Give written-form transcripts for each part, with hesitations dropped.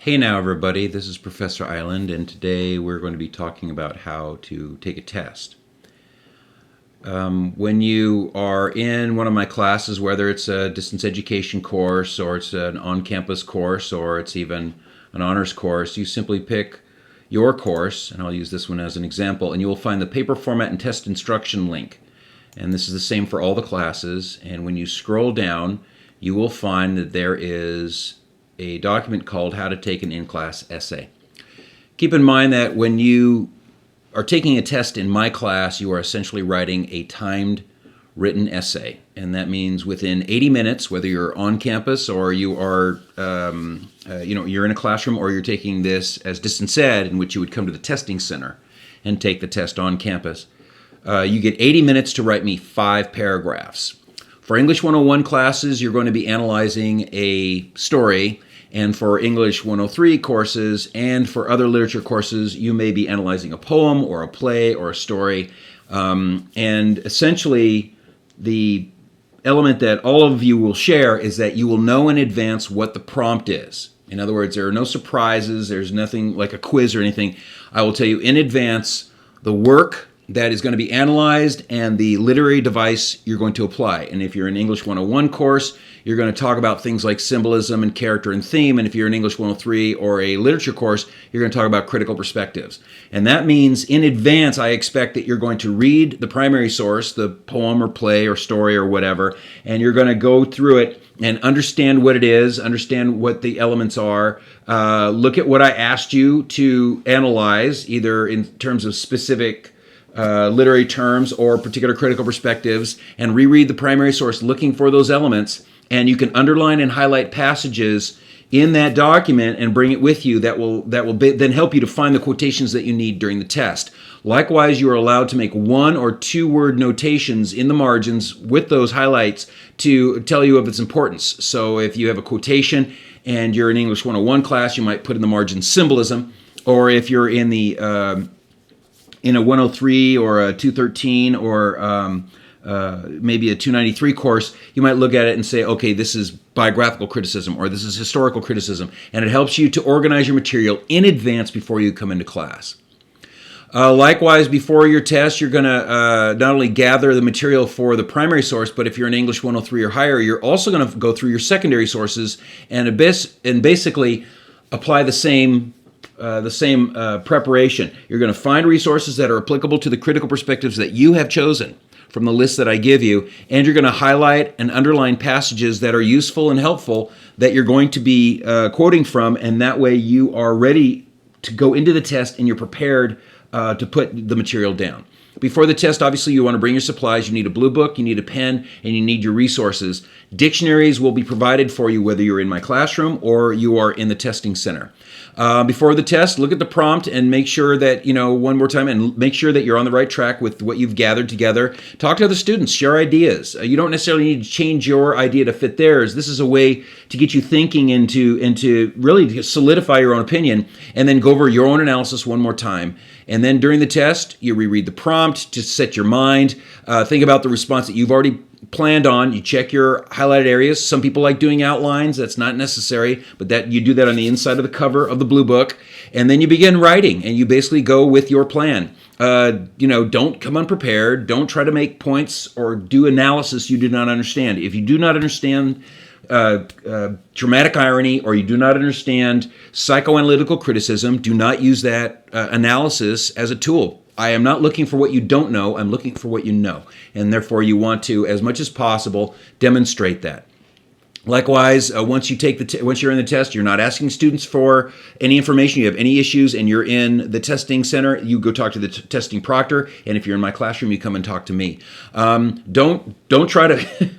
Hey now, everybody, this is Professor Island, and today we're going to be talking about how to take a test. When you are in one of my classes, whether it's a distance education course, or it's an on-campus course, or it's even an honors course, you simply pick your course, and I'll use this one as an example, and you will find the paper format and test instruction link. And this is the same for all the classes, and when you scroll down, you will find that there is a document called How to Take an In-Class Essay. Keep in mind that when you are taking a test in my class, you are essentially writing a timed written essay. And that means within 80 minutes, whether you're on campus or you are, you're in a classroom, or you're taking this as distance ed, in which you would come to the testing center and take the test on campus. You get 80 minutes to write me 5 paragraphs. For English 101 classes, you're going to be analyzing a story, and for English 103 courses and for other literature courses, you may be analyzing a poem or a play or a story. And essentially, the element that all of you will share is that you will know in advance what the prompt is. In other words, there are no surprises. There's nothing like a quiz or anything. I will tell you in advance the work that is going to be analyzed and the literary device you're going to apply. And if you're in English 101 course, you're going to talk about things like symbolism and character and theme. And if you're in English 103 or a literature course, you're going to talk about critical perspectives. And that means in advance, I expect that you're going to read the primary source, the poem or play or story or whatever, and you're going to go through it and understand what it is, understand what the elements are, look at what I asked you to analyze, either in terms of specific literary terms or particular critical perspectives, and reread the primary source looking for those elements. And you can underline and highlight passages in that document and bring it with you that will then help you to find the quotations that you need during the test. Likewise, you are allowed to make 1 or 2 word notations in the margins with those highlights to tell you of its importance. So if you have a quotation and you're in English 101 class, you might put in the margin symbolism. Or if you're in in a 103 or a 213 or maybe a 293 course, you might look at it and say, okay, this is biographical criticism or this is historical criticism, and it helps you to organize your material in advance before you come into class. Likewise, before your test, you're going to not only gather the material for the primary source, but if you're in English 103 or higher, you're also going to go through your secondary sources and basically apply the same preparation. You're going to find resources that are applicable to the critical perspectives that you have chosen from the list that I give you, and you're going to highlight and underline passages that are useful and helpful that you're going to be quoting from, and that way you are ready to go into the test and you're prepared to put the material down. Before the test, obviously, you want to bring your supplies. You need a blue book, you need a pen, and you need your resources. Dictionaries will be provided for you whether you're in my classroom or you are in the testing center. Before the test, look at the prompt and make sure that, one more time, and make sure that you're on the right track with what you've gathered together. Talk to other students, share ideas. You don't necessarily need to change your idea to fit theirs. This is a way to get you thinking into really to solidify your own opinion, and then go over your own analysis one more time. And then during the test, you reread the prompt to set your mind. Think about the response that you've already planned on. You check your highlighted areas. Some people like doing outlines. That's not necessary, but that you do that on the inside of the cover of the blue book. And then you begin writing, and you basically go with your plan. Don't come unprepared. Don't try to make points or do analysis you do not understand. If you do not understand dramatic irony, or you do not understand psychoanalytical criticism, do not use that analysis as a tool. I am not looking for what you don't know. I'm looking for what you know. And therefore, you want to, as much as possible, demonstrate that. Likewise, once you're in the test, you're not asking students for any information. You have any issues and you're in the testing center, you go talk to the testing proctor. And if you're in my classroom, you come and talk to me. Don't try to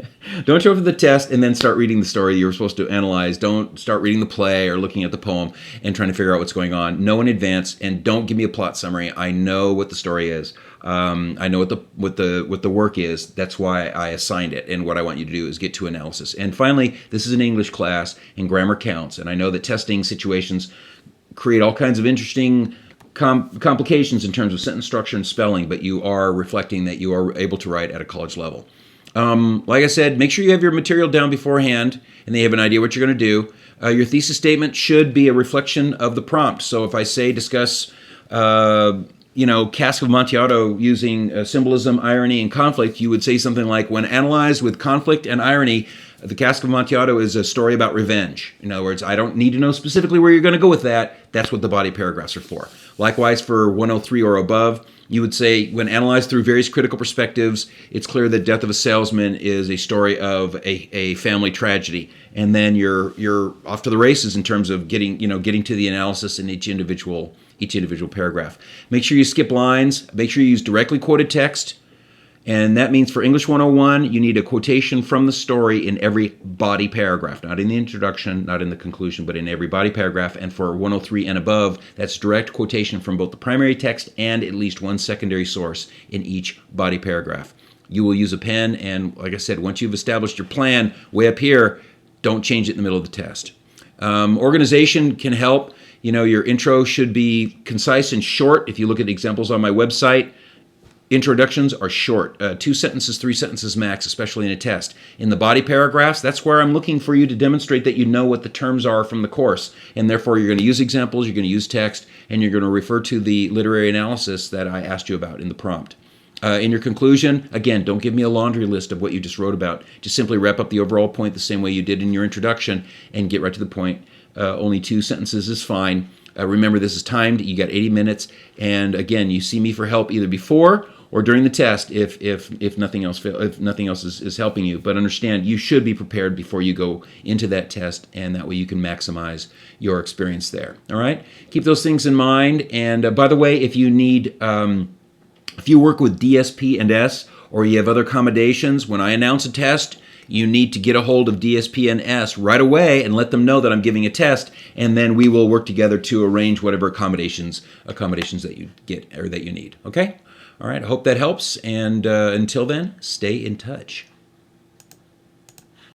don't show up for the test and then start reading the story you were supposed to analyze. Don't start reading the play or looking at the poem and trying to figure out what's going on. Know in advance, and don't give me a plot summary. I know what the story is. I know what the work is. That's why I assigned it. And what I want you to do is get to analysis. And finally, this is an English class, and grammar counts. And I know that testing situations create all kinds of interesting complications in terms of sentence structure and spelling, but you are reflecting that you are able to write at a college level. Like I said, make sure you have your material down beforehand and they have an idea what you're going to do. Your thesis statement should be a reflection of the prompt. So if I say discuss, Cask of Amontillado using symbolism, irony, and conflict, you would say something like, when analyzed with conflict and irony, the Cask of Amontillado is a story about revenge. In other words, I don't need to know specifically where you're going to go with that. That's what the body paragraphs are for. Likewise, for 103 or above, you would say, when analyzed through various critical perspectives, it's clear that Death of a Salesman is a story of a family tragedy. And then you're off to the races in terms of getting to the analysis in each individual paragraph. Make sure you skip lines. Make sure you use directly quoted text. And that means for English 101, you need a quotation from the story in every body paragraph, not in the introduction, not in the conclusion, but in every body paragraph. And for 103 and above, that's direct quotation from both the primary text and at least one secondary source in each body paragraph. You will use a pen, and like I said, once you've established your plan way up here, don't change it in the middle of the test. Organization can help. Your intro should be concise and short. If you look at examples on my website, introductions are short, 2 sentences, 3 sentences max, especially in a test. In the body paragraphs, that's where I'm looking for you to demonstrate that you know what the terms are from the course, and therefore you're going to use examples, you're going to use text, and you're going to refer to the literary analysis that I asked you about in the prompt. In your conclusion, again, don't give me a laundry list of what you just wrote about. Just simply wrap up the overall point the same way you did in your introduction and get right to the point. Only 2 sentences is fine. Remember, this is timed. You got 80 minutes. And again, you see me for help either before or during the test if nothing else is helping you. But understand, you should be prepared before you go into that test, and that way you can maximize your experience there. All right? Keep those things in mind. And by the way, if you need, if you work with DSP and S, or you have other accommodations, when I announce a test, you need to get a hold of DSP and S right away and let them know that I'm giving a test, and then we will work together to arrange whatever accommodations that you get or that you need. Okay? All right, I hope that helps, and until then, stay in touch.